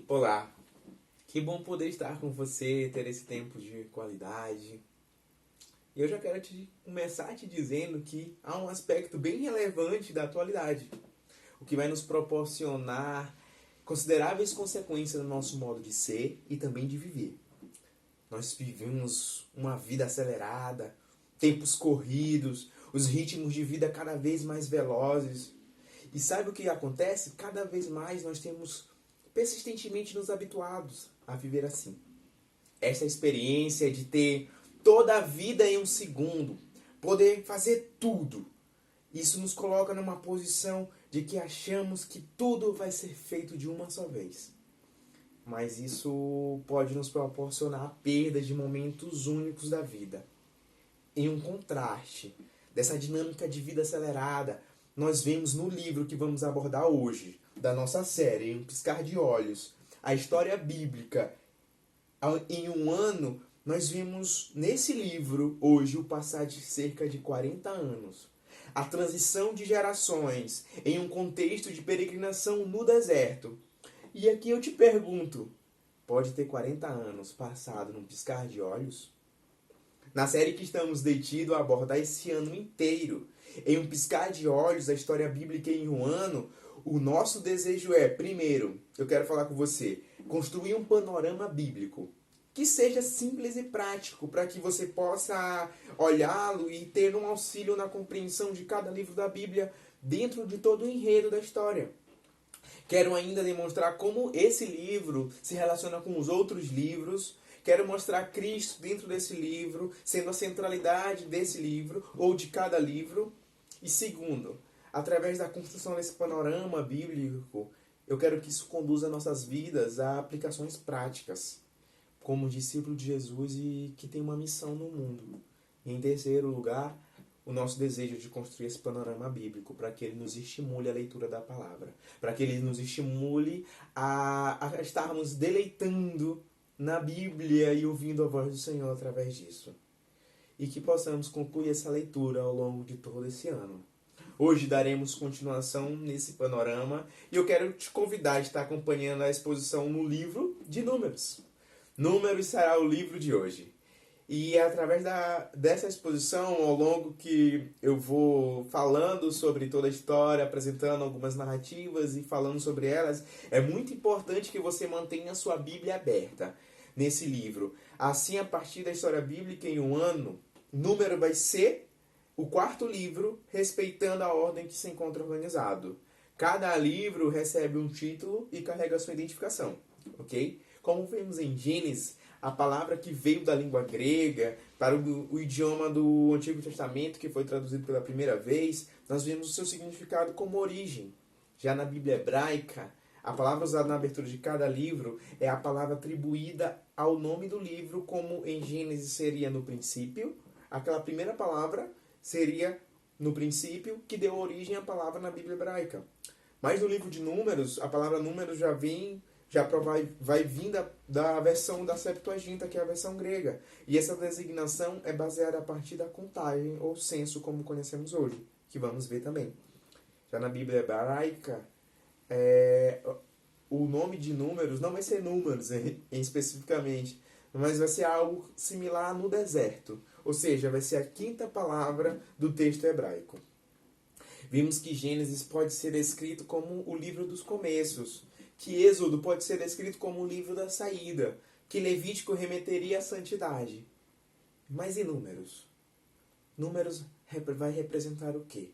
Olá, que bom poder estar com você, ter esse tempo de qualidade. E eu já quero começar te dizendo que há um aspecto bem relevante da atualidade, o que vai nos proporcionar consideráveis consequências no nosso modo de ser e também de viver. Nós vivemos uma vida acelerada, tempos corridos, os ritmos de vida cada vez mais velozes. E sabe o que acontece? Cada vez mais nós temos persistentemente nos habituados a viver assim. Essa experiência de ter toda a vida em um segundo, poder fazer tudo, isso nos coloca numa posição de que achamos que tudo vai ser feito de uma só vez. Mas isso pode nos proporcionar a perda de momentos únicos da vida. Em um contraste dessa dinâmica de vida acelerada, nós vemos no livro que vamos abordar hoje, da nossa série, Em um Piscar de Olhos, a história bíblica. Em um ano, nós vimos nesse livro, hoje, o passar de cerca de 40 anos. A transição de gerações em um contexto de peregrinação no deserto. E aqui eu te pergunto, pode ter 40 anos passado num piscar de olhos? Na série que estamos detidos a abordar esse ano inteiro, em um piscar de olhos, a história bíblica em um ano, o nosso desejo é, primeiro, eu quero falar com você, construir um panorama bíblico que seja simples e prático, para que você possa olhá-lo e ter um auxílio na compreensão de cada livro da Bíblia dentro de todo o enredo da história. Quero ainda demonstrar como esse livro se relaciona com os outros livros. Quero mostrar Cristo dentro desse livro, sendo a centralidade desse livro ou de cada livro. E segundo, através da construção desse panorama bíblico, eu quero que isso conduza nossas vidas a aplicações práticas, como discípulo de Jesus e que tem uma missão no mundo. E em terceiro lugar, o nosso desejo de construir esse panorama bíblico, para que ele nos estimule a leitura da palavra, para que ele nos estimule a estarmos deleitando na Bíblia e ouvindo a voz do Senhor através disso. E que possamos concluir essa leitura ao longo de todo esse ano. Hoje daremos continuação nesse panorama e eu quero te convidar a estar acompanhando a exposição no livro de Números. Números será o livro de hoje. E através dessa exposição, ao longo que eu vou falando sobre toda a história, apresentando algumas narrativas e falando sobre elas, é muito importante que você mantenha a sua Bíblia aberta nesse livro. Assim, a partir da história bíblica em um ano, Número vai ser o quarto livro, respeitando a ordem que se encontra organizado. Cada livro recebe um título e carrega a sua identificação, ok? Como vemos em Gênesis, a palavra que veio da língua grega para o idioma do Antigo Testamento, que foi traduzido pela primeira vez, nós vemos o seu significado como origem. Já na Bíblia hebraica, a palavra usada na abertura de cada livro é a palavra atribuída ao nome do livro, como em Gênesis seria no princípio. Aquela primeira palavra seria no princípio, que deu origem à palavra na Bíblia hebraica. Mas no livro de Números, a palavra Números vai vir da versão da Septuaginta, que é a versão grega. E essa designação é baseada a partir da contagem, ou censo, como conhecemos hoje, que vamos ver também. Já na Bíblia hebraica, o nome de Números não vai ser Números especificamente, mas vai ser algo similar no deserto. Ou seja, vai ser a quinta palavra do texto hebraico. Vimos que Gênesis pode ser escrito como o livro dos começos, que Êxodo pode ser escrito como o livro da saída, que Levítico remeteria à santidade. Mas e Números? Números vai representar o quê?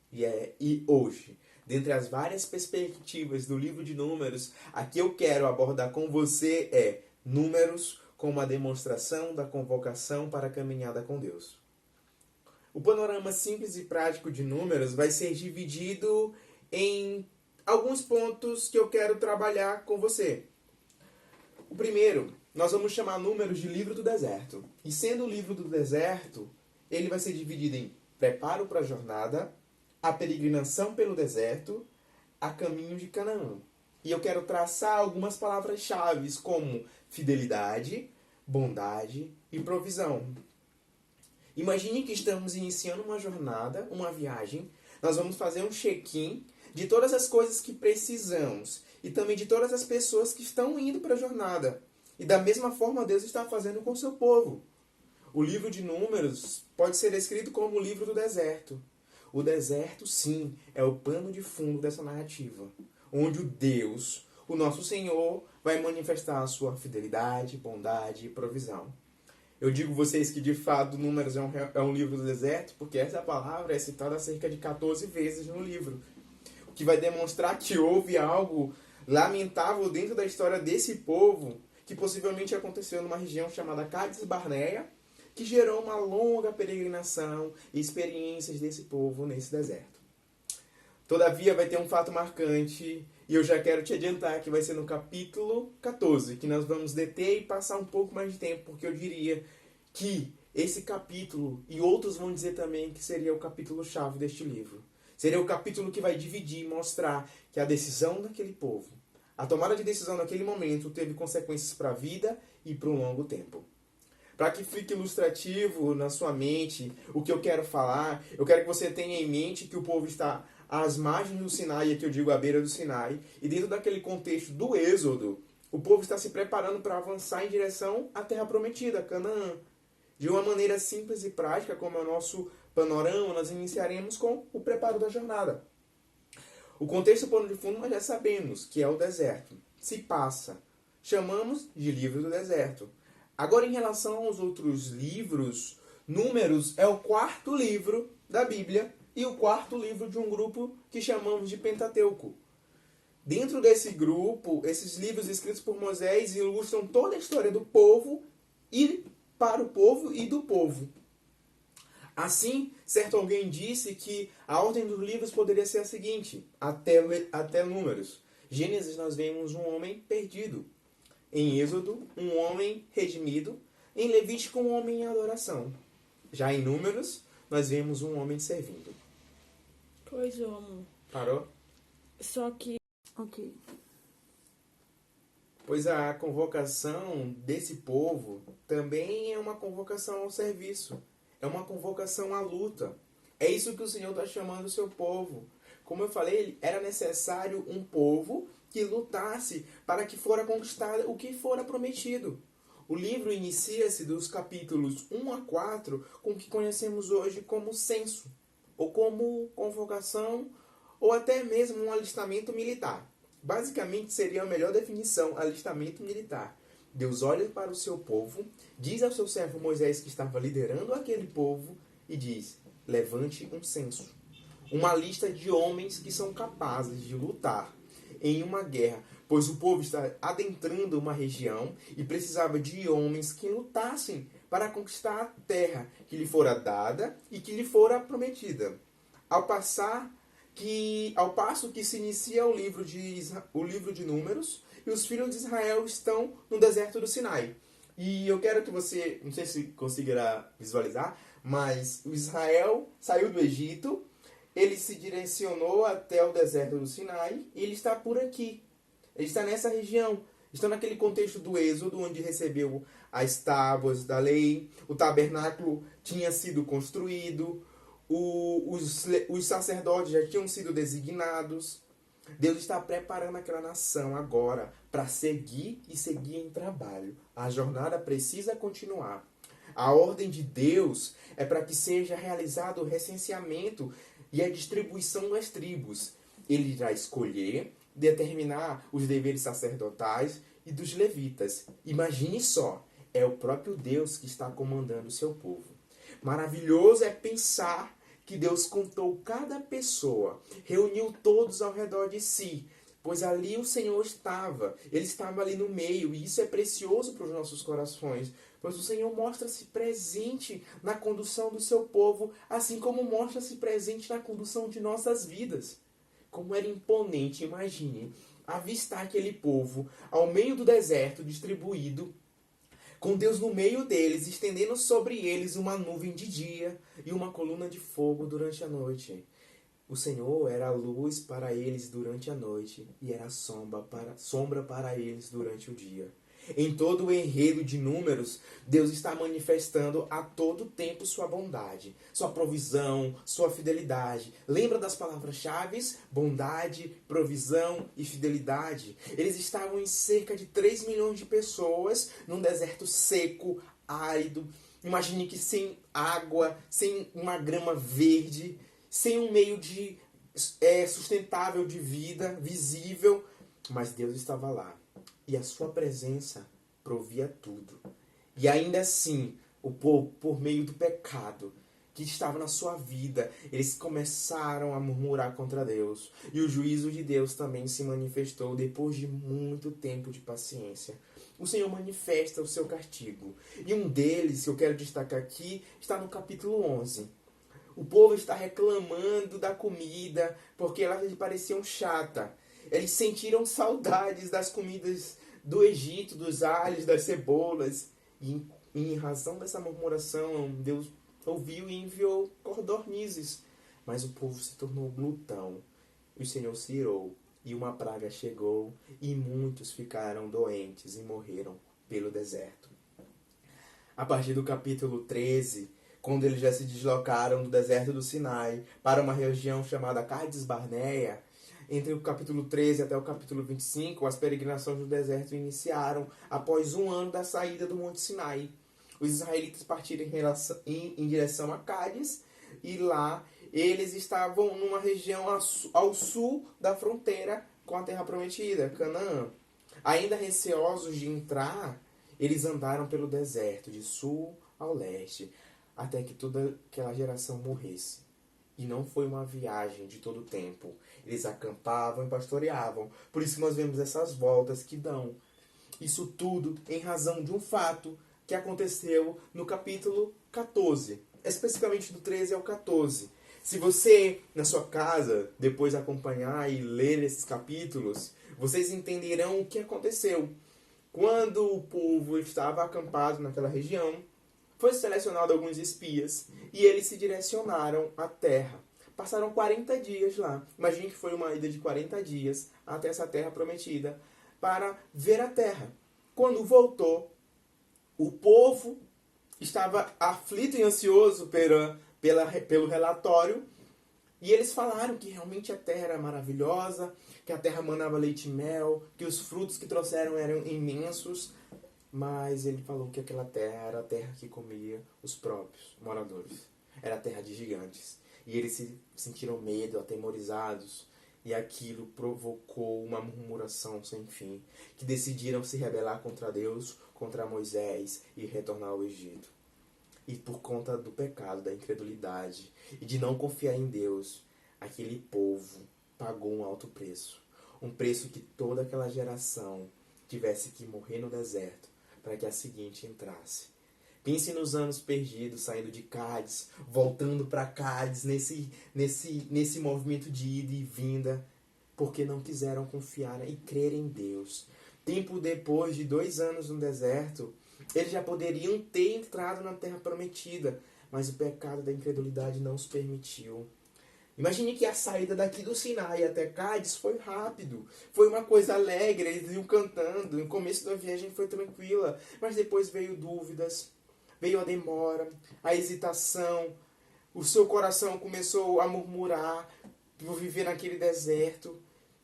E hoje, dentre as várias perspectivas do livro de Números, a que eu quero abordar com você é Números como a demonstração da convocação para a caminhada com Deus. O panorama simples e prático de números vai ser dividido em alguns pontos que eu quero trabalhar com você. O primeiro, nós vamos chamar números de livro do deserto. E sendo o livro do deserto, ele vai ser dividido em preparo para a jornada, a peregrinação pelo deserto, a caminho de Canaã. E eu quero traçar algumas palavras-chave como fidelidade, bondade e provisão. Imagine que estamos iniciando uma jornada, uma viagem. Nós vamos fazer um check-in de todas as coisas que precisamos e também de todas as pessoas que estão indo para a jornada. E da mesma forma Deus está fazendo com o seu povo. O livro de Números pode ser escrito como o livro do deserto. O deserto, sim, é o pano de fundo dessa narrativa, onde o Deus, o nosso Senhor, vai manifestar a sua fidelidade, bondade e provisão. Eu digo vocês que, de fato, Números é um livro do deserto, porque essa palavra é citada cerca de 14 vezes no livro, o que vai demonstrar que houve algo lamentável dentro da história desse povo, que possivelmente aconteceu numa região chamada Cádiz Barneia, que gerou uma longa peregrinação e experiências desse povo nesse deserto. Todavia, vai ter um fato marcante, e eu já quero te adiantar que vai ser no capítulo 14, que nós vamos deter e passar um pouco mais de tempo, porque eu diria que esse capítulo, e outros vão dizer também que seria o capítulo-chave deste livro. Seria o capítulo que vai dividir e mostrar que a decisão daquele povo, a tomada de decisão naquele momento, teve consequências para a vida e para um longo tempo. Para que fique ilustrativo na sua mente o que eu quero falar, eu quero que você tenha em mente que o povo está às margens do Sinai, e aqui eu digo à beira do Sinai, e dentro daquele contexto do Êxodo, o povo está se preparando para avançar em direção à Terra Prometida, Canaã. De uma maneira simples e prática, como é o nosso panorama, nós iniciaremos com o preparo da jornada. O contexto pano de fundo nós já sabemos, que é o deserto. Se passa, chamamos de livro do deserto. Agora, em relação aos outros livros, Números é o quarto livro da Bíblia, e o quarto livro de um grupo que chamamos de Pentateuco. Dentro desse grupo, esses livros escritos por Moisés ilustram toda a história do povo e para o povo e do povo. Assim, certo alguém disse que a ordem dos livros poderia ser a seguinte, até Números. Gênesis nós vemos um homem perdido. Em Êxodo, um homem redimido. Em Levítico, um homem em adoração. Já em Números, nós vemos um homem servindo. Pois, amor. Parou? Só que... Ok. Pois a convocação desse povo também é uma convocação ao serviço. É uma convocação à luta. É isso que o Senhor está chamando o seu povo. Como eu falei, era necessário um povo que lutasse para que fora conquistado o que fora prometido. O livro inicia-se dos capítulos 1 a 4 com o que conhecemos hoje como censo, ou como convocação, ou até mesmo um alistamento militar. Basicamente seria a melhor definição, alistamento militar. Deus olha para o seu povo, diz ao seu servo Moisés, que estava liderando aquele povo, e diz, levante um censo. Uma lista de homens que são capazes de lutar em uma guerra, pois o povo está adentrando uma região e precisava de homens que lutassem para conquistar a terra que lhe fora dada e que lhe fora prometida. Ao passo que se inicia o livro de Números, e os filhos de Israel estão no deserto do Sinai. E eu quero que você, não sei se conseguirá visualizar, mas o Israel saiu do Egito, ele se direcionou até o deserto do Sinai e ele está por aqui. Ele está nessa região. Está naquele contexto do Êxodo, onde recebeu as tábuas da lei, o tabernáculo tinha sido construído, os sacerdotes já tinham sido designados. Deus está preparando aquela nação agora para seguir e seguir em trabalho. A jornada precisa continuar. A ordem de Deus é para que seja realizado o recenseamento e a distribuição das tribos. Ele irá escolher, determinar os deveres sacerdotais e dos levitas. Imagine só, é o próprio Deus que está comandando o seu povo. Maravilhoso é pensar que Deus contou cada pessoa, reuniu todos ao redor de si, pois ali o Senhor estava, Ele estava ali no meio, e isso é precioso para os nossos corações, pois o Senhor mostra-se presente na condução do seu povo, assim como mostra-se presente na condução de nossas vidas. Como era imponente, imagine, avistar aquele povo ao meio do deserto, distribuído, com Deus no meio deles, estendendo sobre eles uma nuvem de dia e uma coluna de fogo durante a noite. O Senhor era a luz para eles durante a noite e era sombra para eles durante o dia. Em todo o enredo de Números, Deus está manifestando a todo tempo sua bondade, sua provisão, sua fidelidade. Lembra das palavras-chave? Bondade, provisão e fidelidade. Eles estavam em cerca de 3 milhões de pessoas num deserto seco, árido. Imagine que sem água, sem uma grama verde, sem um meio sustentável de vida, visível, mas Deus estava lá. E a sua presença provia tudo. E ainda assim, o povo, por meio do pecado que estava na sua vida, eles começaram a murmurar contra Deus. E o juízo de Deus também se manifestou depois de muito tempo de paciência. O Senhor manifesta o seu castigo. E um deles, que eu quero destacar aqui, está no capítulo 11. O povo está reclamando da comida porque elas lhe pareciam chata. Eles sentiram saudades das comidas do Egito, dos alhos, das cebolas. E em razão dessa murmuração, Deus ouviu e enviou codornizes. Mas o povo se tornou glutão. E o Senhor se irou. E uma praga chegou. E muitos ficaram doentes e morreram pelo deserto. A partir do capítulo 13... quando eles já se deslocaram do deserto do Sinai para uma região chamada Cádiz Barneia, entre o capítulo 13 até o capítulo 25, as peregrinações no deserto iniciaram após 1 ano da saída do Monte Sinai. Os israelitas partiram em direção a Cádiz e lá eles estavam numa região ao sul da fronteira com a Terra Prometida, Canaã. Ainda receosos de entrar, eles andaram pelo deserto de sul ao leste, até que toda aquela geração morresse. E não foi uma viagem de todo o tempo. Eles acampavam e pastoreavam. Por isso que nós vemos essas voltas que dão. Isso tudo em razão de um fato que aconteceu no capítulo 14. Especificamente do 13 ao 14. Se você, na sua casa, depois acompanhar e ler esses capítulos, vocês entenderão o que aconteceu. Quando o povo estava acampado naquela região, foi selecionado alguns espias e eles se direcionaram à terra. Passaram 40 dias lá. Imagine que foi uma ida de 40 dias até essa terra prometida para ver a terra. Quando voltou, o povo estava aflito e ansioso pelo relatório e eles falaram que realmente a terra era maravilhosa, que a terra manava leite e mel, que os frutos que trouxeram eram imensos. Mas ele falou que aquela terra era a terra que comia os próprios moradores. Era a terra de gigantes. E eles se sentiram medo, atemorizados. E aquilo provocou uma murmuração sem fim. Que decidiram se rebelar contra Deus, contra Moisés e retornar ao Egito. E por conta do pecado, da incredulidade e de não confiar em Deus, aquele povo pagou um alto preço. Um preço que toda aquela geração tivesse que morrer no deserto para que a seguinte entrasse. Pense nos anos perdidos, saindo de Cádiz, voltando para Cádiz, nesse movimento de ida e vinda, porque não quiseram confiar e crer em Deus. Tempo depois de 2 anos no deserto, eles já poderiam ter entrado na Terra Prometida, mas o pecado da incredulidade não os permitiu. Imagine que a saída daqui do Sinai até Cádiz foi rápido. Foi uma coisa alegre, eles iam cantando. No começo da viagem foi tranquila. Mas depois veio dúvidas, veio a demora, a hesitação. O seu coração começou a murmurar por viver naquele deserto.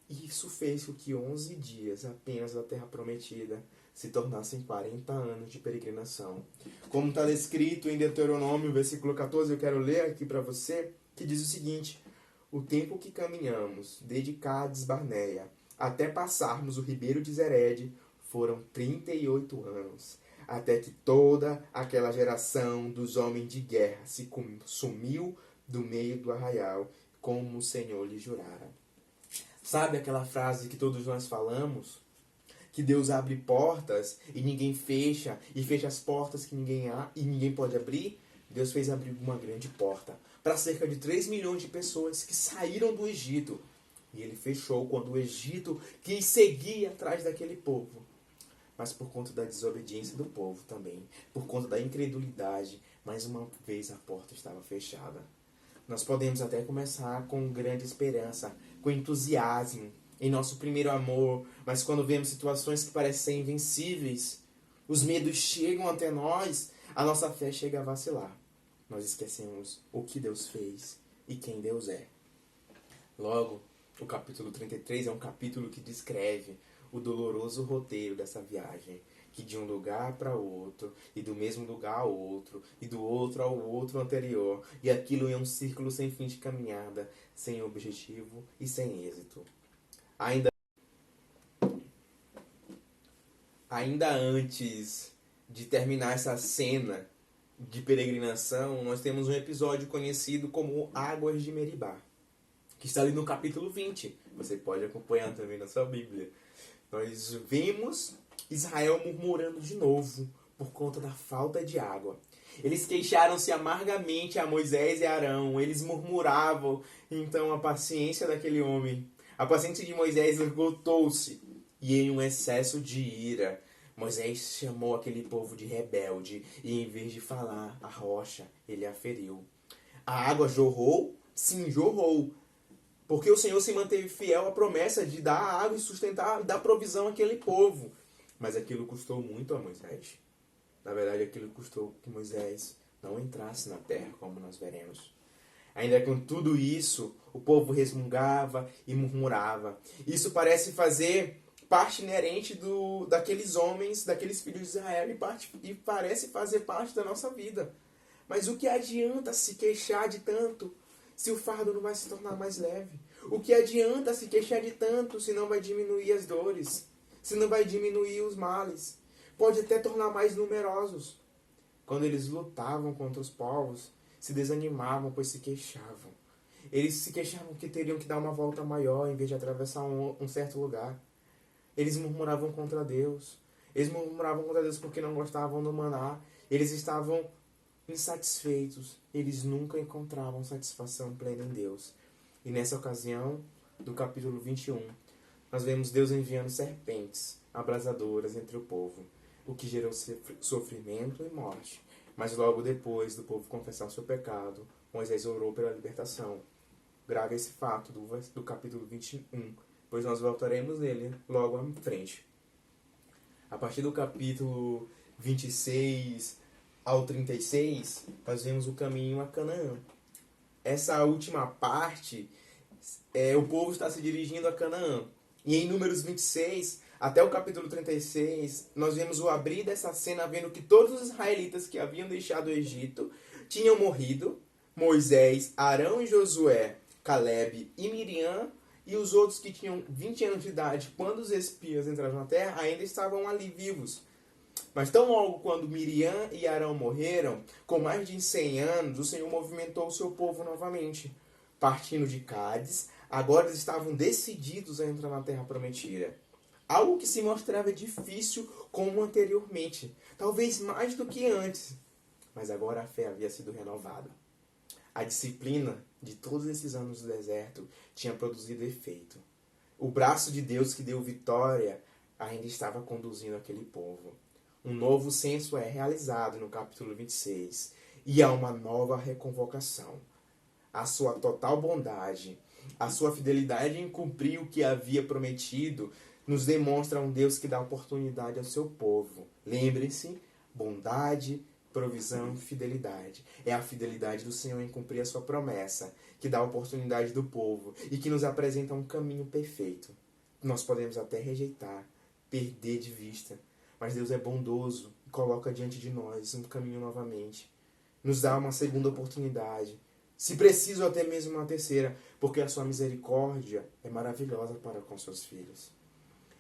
E isso fez com que 11 dias apenas da Terra Prometida se tornassem 40 anos de peregrinação. Como está descrito em Deuteronômio, versículo 14, eu quero ler aqui para você, que diz o seguinte: o tempo que caminhamos, desde Cádiz Barneia até passarmos o ribeiro de Zered, foram 38 anos, até que toda aquela geração dos homens de guerra se sumiu do meio do arraial, como o Senhor lhe jurara. Sabe aquela frase que todos nós falamos? que Deus abre portas e ninguém fecha, e fecha as portas que ninguém pode abrir, Deus fez abrir uma grande porta para cerca de 3 milhões de pessoas que saíram do Egito. E ele fechou quando o Egito quis seguir atrás daquele povo. Mas por conta da desobediência do povo também, por conta da incredulidade, mais uma vez a porta estava fechada. Nós podemos até começar com grande esperança, com entusiasmo, em nosso primeiro amor, mas quando vemos situações que parecem invencíveis, os medos chegam até nós, a nossa fé chega a vacilar. Nós esquecemos o que Deus fez e quem Deus é. Logo, o capítulo 33 é um capítulo que descreve o doloroso roteiro dessa viagem, que de um lugar para outro, e do mesmo lugar ao outro, e do outro ao outro anterior, e aquilo é um círculo sem fim de caminhada, sem objetivo e sem êxito. Ainda antes de terminar essa cena de peregrinação, nós temos um episódio conhecido como Águas de Meribá, que está ali no capítulo 20. Você pode acompanhar também na sua Bíblia. Nós vemos Israel murmurando de novo por conta da falta de água. Eles queixaram-se amargamente a Moisés e Arão. Eles murmuravam. Então a paciência daquele homem, a paciência de Moisés esgotou-se. E em um excesso de ira, Moisés chamou aquele povo de rebelde. E em vez de falar a rocha, ele a feriu. A água jorrou? Sim, jorrou. Porque o Senhor se manteve fiel à promessa de dar água e sustentar, dar provisão àquele povo. Mas aquilo custou muito a Moisés. Na verdade, aquilo custou que Moisés não entrasse na terra, como nós veremos. Ainda com tudo isso, o povo resmungava e murmurava. Isso parece fazer parte inerente daqueles homens, daqueles filhos de Israel, e parece fazer parte da nossa vida. Mas o que adianta se queixar de tanto, se o fardo não vai se tornar mais leve? O que adianta se queixar de tanto, se não vai diminuir as dores? Se não vai diminuir os males? Pode até tornar mais numerosos. Quando eles lutavam contra os povos, se desanimavam, pois se queixavam. Eles se queixavam que teriam que dar uma volta maior em vez de atravessar um certo lugar. Eles murmuravam contra Deus. Eles murmuravam contra Deus porque não gostavam do maná. Eles estavam insatisfeitos. Eles nunca encontravam satisfação plena em Deus. E nessa ocasião, do capítulo 21, nós vemos Deus enviando serpentes abrasadoras entre o povo, o que gerou sofrimento e morte. Mas logo depois do povo confessar o seu pecado, Moisés orou pela libertação. Grave esse fato do capítulo 21, pois nós voltaremos nele logo à frente. A partir do capítulo 26 ao 36, nós vemos o caminho a Canaã. Essa última parte, o povo está se dirigindo a Canaã. E em Números 26, até o capítulo 36, nós vemos o abrir dessa cena, vendo que todos os israelitas que haviam deixado o Egito tinham morrido. Moisés, Arão e Josué, Caleb e Miriam, e os outros que tinham 20 anos de idade, quando os espias entraram na terra, ainda estavam ali vivos. Mas tão logo quando Miriam e Arão morreram, com mais de 100 anos, o Senhor movimentou o seu povo novamente. Partindo de Cádiz, agora eles estavam decididos a entrar na terra prometida. Algo que se mostrava difícil como anteriormente, talvez mais do que antes. Mas agora a fé havia sido renovada. A disciplina de todos esses anos do deserto tinha produzido efeito. O braço de Deus que deu vitória ainda estava conduzindo aquele povo. Um novo censo é realizado no capítulo 26 e há uma nova reconvocação. A sua total bondade, a sua fidelidade em cumprir o que havia prometido, nos demonstra um Deus que dá oportunidade ao seu povo. Lembre-se, bondade, provisão e fidelidade. É a fidelidade do Senhor em cumprir a sua promessa, que dá a oportunidade do povo e que nos apresenta um caminho perfeito. Nós podemos até rejeitar, perder de vista, mas Deus é bondoso e coloca diante de nós um caminho novamente. Nos dá uma segunda oportunidade, se preciso até mesmo uma terceira, porque a sua misericórdia é maravilhosa para com seus filhos.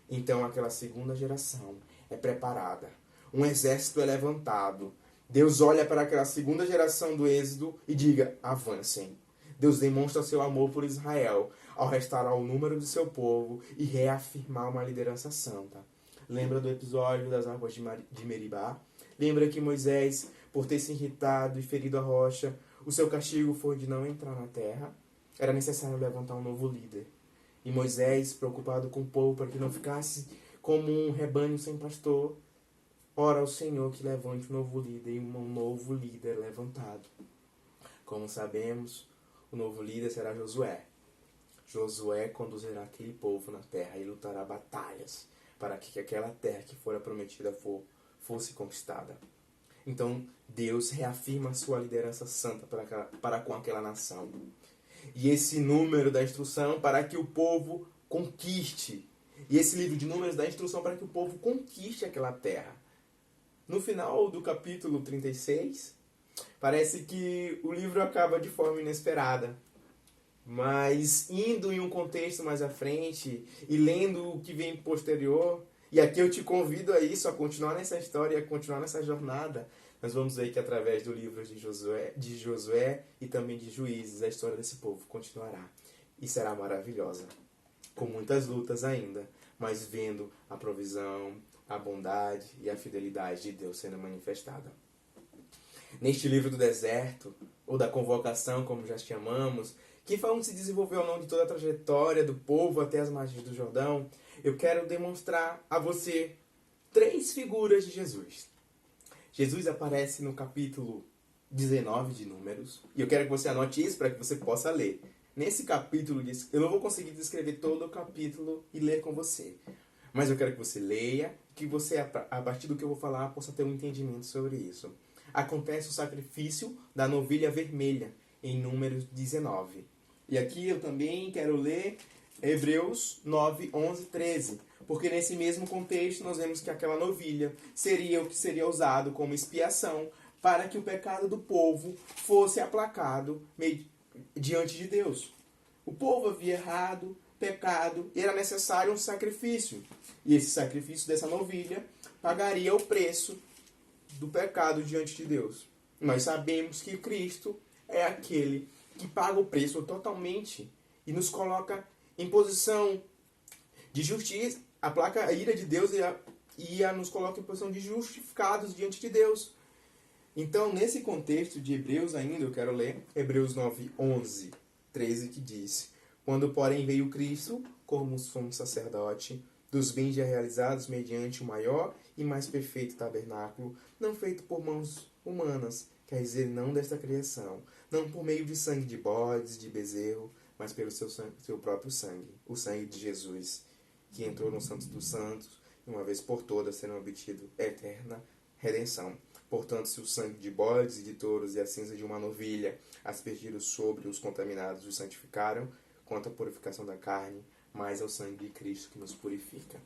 Então aquela segunda geração é preparada. Um exército é levantado. Deus olha para aquela segunda geração do Êxodo e diga, avancem. Deus demonstra seu amor por Israel ao restaurar o número do seu povo e reafirmar uma liderança santa. Lembra do episódio das águas de Meribá? Lembra que Moisés, por ter se irritado e ferido a rocha, o seu castigo foi de não entrar na terra? Era necessário levantar um novo líder. E Moisés, preocupado com o povo para que não ficasse como um rebanho sem pastor, ora ao Senhor que levante um novo líder, e um novo líder levantado. Como sabemos, o novo líder será Josué. Josué conduzirá aquele povo na terra e lutará batalhas para que aquela terra que fora prometida fosse conquistada. Então, Deus reafirma a sua liderança santa para com aquela nação. E esse número da instrução para que o povo conquiste. E esse livro de números dá instrução para que o povo conquiste aquela terra. No final do capítulo 36, parece que o livro acaba de forma inesperada. Mas indo em um contexto mais à frente e lendo o que vem posterior, e aqui eu te convido a isso, a continuar nessa história, a continuar nessa jornada, nós vamos ver que através do livro de Josué e também de Juízes, a história desse povo continuará. E será maravilhosa, com muitas lutas ainda, mas vendo a provisão, a bondade e a fidelidade de Deus sendo manifestada. Neste livro do deserto, ou da convocação, como já chamamos, que vão se desenvolver ao longo de toda a trajetória do povo até as margens do Jordão, eu quero demonstrar a você 3 figuras de Jesus. Jesus aparece no capítulo 19 de Números, e eu quero que você anote isso para que você possa ler. Nesse capítulo, eu não vou conseguir descrever todo o capítulo e ler com você, mas eu quero que você leia, que você, a partir do que eu vou falar, possa ter um entendimento sobre isso. Acontece o sacrifício da novilha vermelha, em Números 19. E aqui eu também quero ler Hebreus 9, 11, 13. Porque nesse mesmo contexto nós vemos que aquela novilha seria o que seria usado como expiação para que o pecado do povo fosse aplacado diante de Deus. O povo havia errado, pecado, e era necessário um sacrifício. E esse sacrifício dessa novilha pagaria o preço do pecado diante de Deus. Nós sabemos que Cristo é aquele que paga o preço totalmente e nos coloca em posição de justiça, aplaca a ira de Deus e nos coloca em posição de justificados diante de Deus. Então, nesse contexto de Hebreus ainda, eu quero ler Hebreus 9, 11, 13, que diz: Quando, porém, veio Cristo, como sumo sacerdote, dos bens já realizados mediante o maior e mais perfeito tabernáculo, não feito por mãos humanas, quer dizer, não desta criação, não por meio de sangue de bodes, de bezerro, mas pelo seu próprio sangue, o sangue de Jesus, que entrou no Santo dos Santos, e uma vez por todas serão obtido eterna redenção. Portanto, se o sangue de bodes e de touros e a cinza de uma novilha aspergiram sobre os contaminados os santificaram, quanto à purificação da carne, mais é o sangue de Cristo que nos purifica.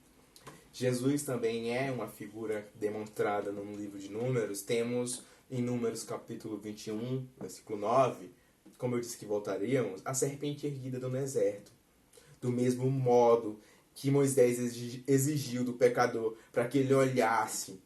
Jesus também é uma figura demonstrada no livro de Números. Temos em Números capítulo 21, versículo 9, como eu disse que voltaríamos, a serpente erguida no deserto. Do mesmo modo que Moisés exigiu do pecador para que ele olhasse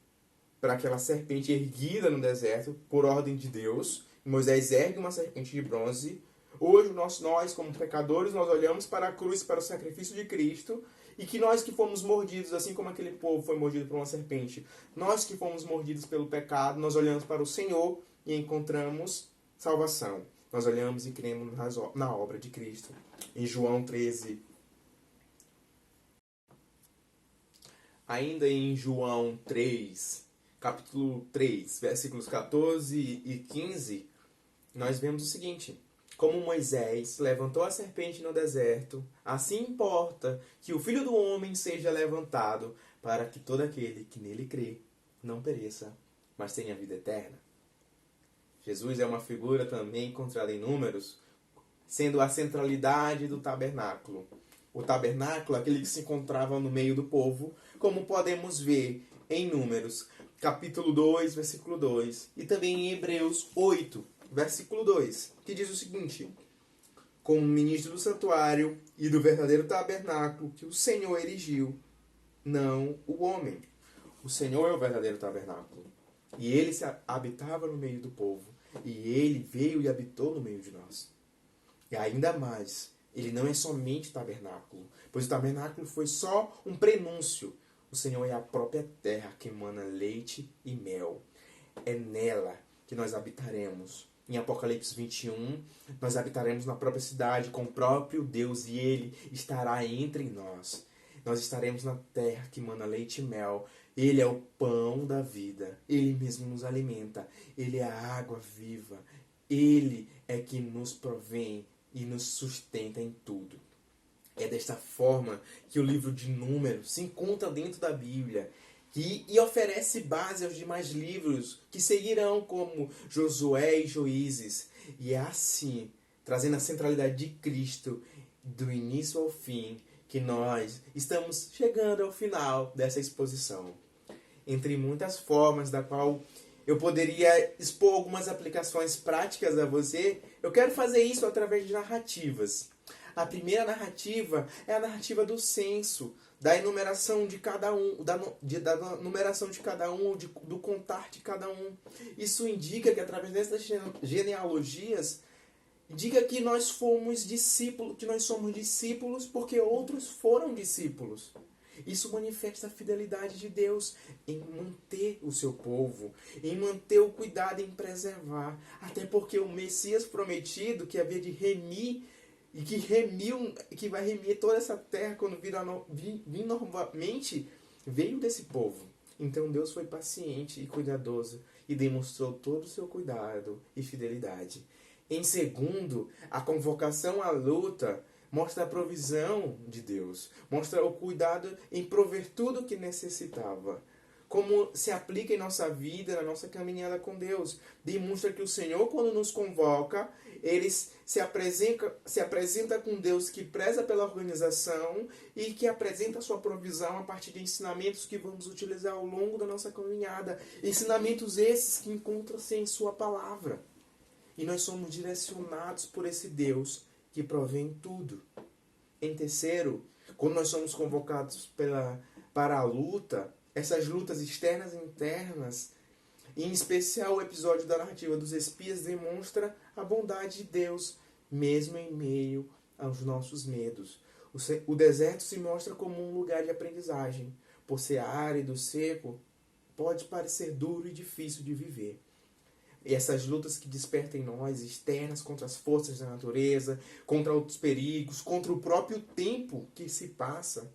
para aquela serpente erguida no deserto, por ordem de Deus, Moisés ergue uma serpente de bronze. Hoje nós como pecadores, nós olhamos para a cruz, para o sacrifício de Cristo, e que nós que fomos mordidos, assim como aquele povo foi mordido por uma serpente, nós que fomos mordidos pelo pecado, nós olhamos para o Senhor e encontramos salvação. Nós olhamos e cremos na obra de Cristo. Em João 13, ainda em João 3, capítulo 3, versículos 14 e 15, nós vemos o seguinte: como Moisés levantou a serpente no deserto, assim importa que o Filho do Homem seja levantado, para que todo aquele que nele crê não pereça, mas tenha vida eterna. Jesus é uma figura também encontrada em Números, sendo a centralidade do tabernáculo. O tabernáculo, aquele que se encontrava no meio do povo, como podemos ver em Números, capítulo 2, versículo 2, e também em Hebreus 8, versículo 2, que diz o seguinte: como ministro do santuário e do verdadeiro tabernáculo que o Senhor erigiu, não o homem. O Senhor é o verdadeiro tabernáculo. E ele se habitava no meio do povo. E ele veio e habitou no meio de nós. E ainda mais, ele não é somente tabernáculo, pois o tabernáculo foi só um prenúncio, O Senhor é a própria terra que emana leite e mel. É nela que nós habitaremos. Em Apocalipse 21, nós habitaremos na própria cidade com o próprio Deus e Ele estará entre nós. Nós estaremos na terra que emana leite e mel. Ele é o pão da vida. Ele mesmo nos alimenta. Ele é a água viva. Ele é que nos provém e nos sustenta em tudo. É desta forma que o livro de Números se encontra dentro da Bíblia e oferece base aos demais livros que seguirão, como Josué e Juízes. E é assim, trazendo a centralidade de Cristo do início ao fim, que nós estamos chegando ao final dessa exposição. Entre muitas formas da qual eu poderia expor algumas aplicações práticas a você, eu quero fazer isso através de narrativas. A primeira narrativa é a narrativa do censo, da enumeração de cada um, da numeração de cada um, do contar de cada um. Isso indica que através dessas genealogias, indica que nós fomos discípulos, que nós somos discípulos porque outros foram discípulos. Isso manifesta a fidelidade de Deus em manter o seu povo, em manter o cuidado em preservar. Até porque o Messias prometido, que havia de remir, e que vai remir toda essa terra quando vir novamente, veio desse povo. Então Deus foi paciente e cuidadoso e demonstrou todo o seu cuidado e fidelidade. Em segundo, a convocação à luta mostra a provisão de Deus, mostra o cuidado em prover tudo o que necessitava. Como se aplica em nossa vida, na nossa caminhada com Deus. Demonstra que o Senhor, quando nos convoca, Ele se apresenta com Deus que preza pela organização e que apresenta a sua provisão a partir de ensinamentos que vamos utilizar ao longo da nossa caminhada. Ensinamentos esses que encontram-se em sua palavra. E nós somos direcionados por esse Deus que provém tudo. Em terceiro, quando nós somos convocados para a luta, essas lutas externas e internas, em especial o episódio da narrativa dos espias, demonstra a bondade de Deus, mesmo em meio aos nossos medos. O deserto se mostra como um lugar de aprendizagem. Por ser árido, seco, pode parecer duro e difícil de viver. E essas lutas que despertam em nós, externas, contra as forças da natureza, contra outros perigos, contra o próprio tempo que se passa,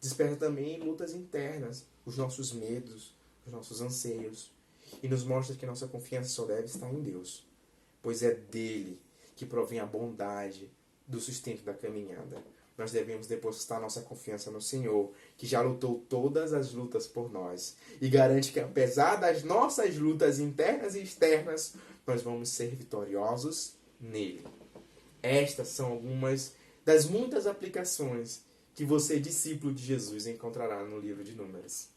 desperta também lutas internas, os nossos medos, os nossos anseios, e nos mostra que nossa confiança só deve estar em Deus, pois é dele que provém a bondade do sustento da caminhada. Nós devemos depositar nossa confiança no Senhor, que já lutou todas as lutas por nós, e garante que apesar das nossas lutas internas e externas, nós vamos ser vitoriosos nele. Estas são algumas das muitas aplicações que você, discípulo de Jesus, encontrará no livro de Números.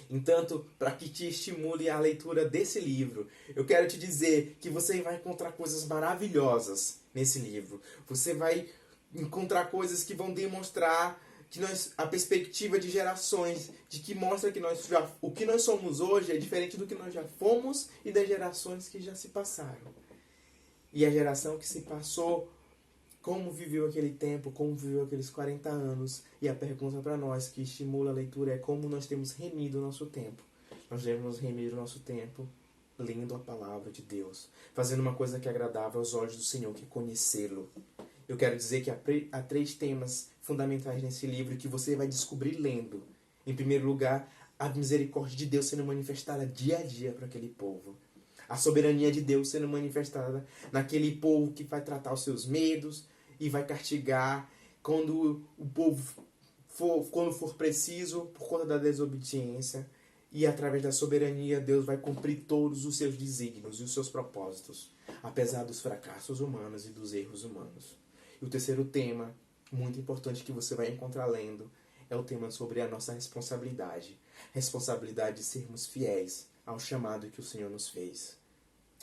Entanto, para que te estimule a leitura desse livro, eu quero te dizer que você vai encontrar coisas maravilhosas nesse livro. Você vai encontrar coisas que vão demonstrar que a perspectiva de gerações, de que mostra que o que nós somos hoje é diferente do que nós já fomos e das gerações que já se passaram. E a geração que se passou, como viveu aquele tempo, como viveu aqueles 40 anos. E a pergunta para nós que estimula a leitura é como nós temos remido o nosso tempo. Nós devemos remir o nosso tempo lendo a palavra de Deus, fazendo uma coisa que é agradável aos olhos do Senhor, que é conhecê-lo. Eu quero dizer que há 3 temas fundamentais nesse livro que você vai descobrir lendo. Em primeiro lugar, a misericórdia de Deus sendo manifestada dia a dia para aquele povo. A soberania de Deus sendo manifestada naquele povo que vai tratar os seus medos e vai castigar quando o povo quando for preciso, por conta da desobediência. E através da soberania, Deus vai cumprir todos os seus desígnios e os seus propósitos, apesar dos fracassos humanos e dos erros humanos. E o terceiro tema, muito importante, que você vai encontrar lendo, é o tema sobre a nossa responsabilidade. Responsabilidade de sermos fiéis ao chamado que o Senhor nos fez.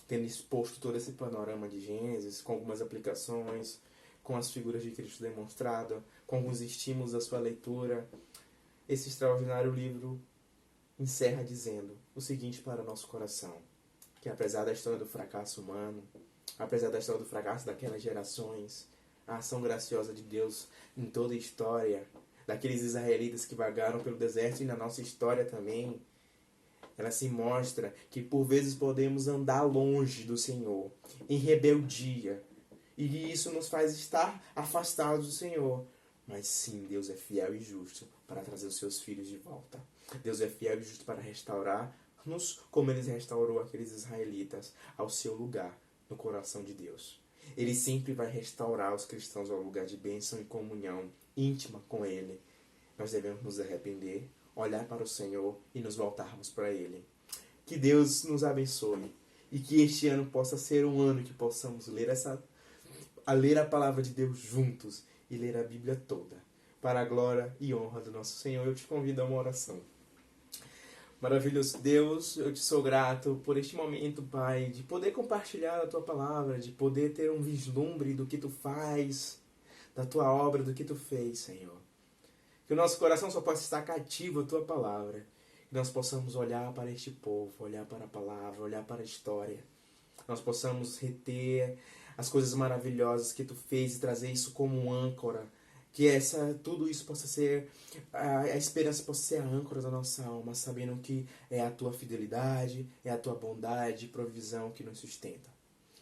Tendo exposto todo esse panorama de Gênesis, com algumas aplicações, com as figuras de Cristo demonstradas, com alguns estímulos da sua leitura, esse extraordinário livro encerra dizendo o seguinte para o nosso coração: que apesar da história do fracasso humano, apesar da história do fracasso daquelas gerações, a ação graciosa de Deus em toda a história daqueles israelitas que vagaram pelo deserto e na nossa história também. Ela se mostra que por vezes podemos andar longe do Senhor, em rebeldia. E isso nos faz estar afastados do Senhor. Mas sim, Deus é fiel e justo para trazer os seus filhos de volta. Deus é fiel e justo para restaurar-nos como Ele restaurou aqueles israelitas ao seu lugar no coração de Deus. Ele sempre vai restaurar os cristãos ao lugar de bênção e comunhão íntima com Ele. Nós devemos nos arrepender, olhar para o Senhor e nos voltarmos para Ele. Que Deus nos abençoe e que este ano possa ser um ano que possamos ler a palavra de Deus juntos e ler a Bíblia toda, para a glória e honra do nosso Senhor. Eu te convido a uma oração. Maravilhoso Deus, eu te sou grato por este momento, Pai, de poder compartilhar a Tua palavra, de poder ter um vislumbre do que Tu faz, da Tua obra, do que Tu fez, Senhor. Que o nosso coração só possa estar cativo à Tua palavra, que nós possamos olhar para este povo, olhar para a palavra, olhar para a história, nós possamos reter as coisas maravilhosas que Tu fez e trazer isso como um âncora, que tudo isso possa ser, a esperança possa ser a âncora da nossa alma, sabendo que é a Tua fidelidade, é a Tua bondade e provisão que nos sustenta.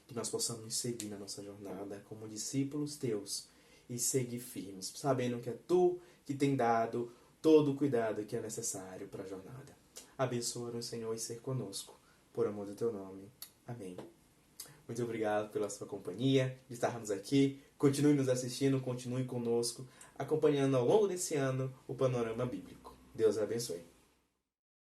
Que nós possamos seguir na nossa jornada como discípulos Teus e seguir firmes, sabendo que é Tu que tem dado todo o cuidado que é necessário para a jornada. Abençoa-nos, Senhor, e ser conosco, por amor do Teu nome. Amém. Muito obrigado pela sua companhia, de estarmos aqui. Continue nos assistindo, continue conosco, acompanhando ao longo desse ano o Panorama Bíblico. Deus abençoe.